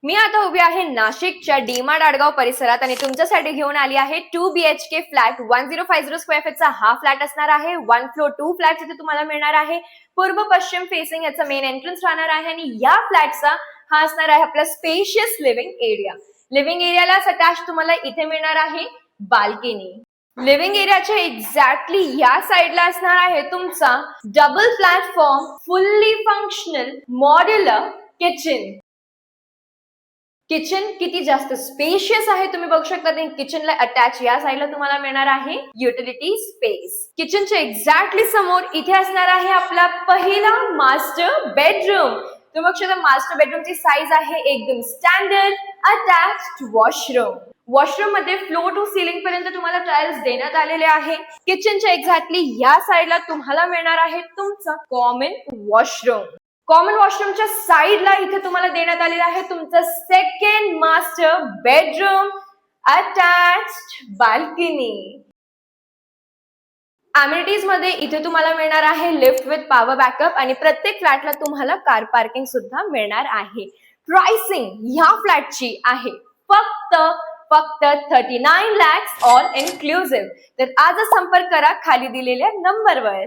मी आता उभी आहे नाशिकच्या डीमार्ट आडगाव परिसरात आणि तुमच्यासाठी घेऊन आली आहे 2 BHK फ्लॅट 1050 स्क्वेअर फीटचा हा फ्लॅट असणार आहे. 1 फ्लोर 2 फ्लॅट इथे तुम्हाला मिळणार आहे. पूर्व पश्चिम फेसिंग याचा मेन एंट्रन्स राहणार आहे आणि या फ्लॅटचा हा असणार आहे आपला स्पेशियस लिव्हिंग एरिया. लिव्हिंग एरियाला अटॅच तुम्हाला इथे मिळणार आहे बाल्कनी. लिव्हिंग एरियाच्या एक्झॅक्टली या साइडला असणार आहे तुमचा double platform fully functional modular kitchen. Kitchen किती जास्त स्पेशियस आहे तुम्ही बघू शकता. किचनला अटॅच या साईडला तुम्हाला मिळणार आहे युटिलिटी स्पेस. किचनच्या एक्झॅक्टली समोर इथे असणार आहे आपला पहिला मास्टर बेडरूम. तुम्ही बघू शकता मास्टर बेडरूमची साईज आहे एकदम स्टँडर्ड अटॅच्ड वॉशरूम. वॉशरूम मध्ये फ्लोर टू सिलिंग पर्यंत तुम्हाला टाइल्स देण्यात आलेले आहे. किचनच्या एक्झॅक्टली या साईडला तुम्हाला मिळणार आहे तुमचा कॉमन वॉशरूम. कॉमन वॉशरूमच्या साईडला इथे तुम्हाला देण्यात आलेला आहे तुमचं second master bedroom attached balcony. Amenities मध्ये इथे तुम्हाला मिळणार आहे लिफ्ट विथ पॉवर बॅकअप आणि प्रत्येक फ्लॅटला तुम्हाला कार पार्किंग सुद्धा मिळणार आहे. प्राइसिंग ह्या फ्लॅटची आहे फक्त 39 lakhs ऑल इन्क्लुसिव्ह. तर आजच संपर्क करा खाली दिलेल्या नंबरवर.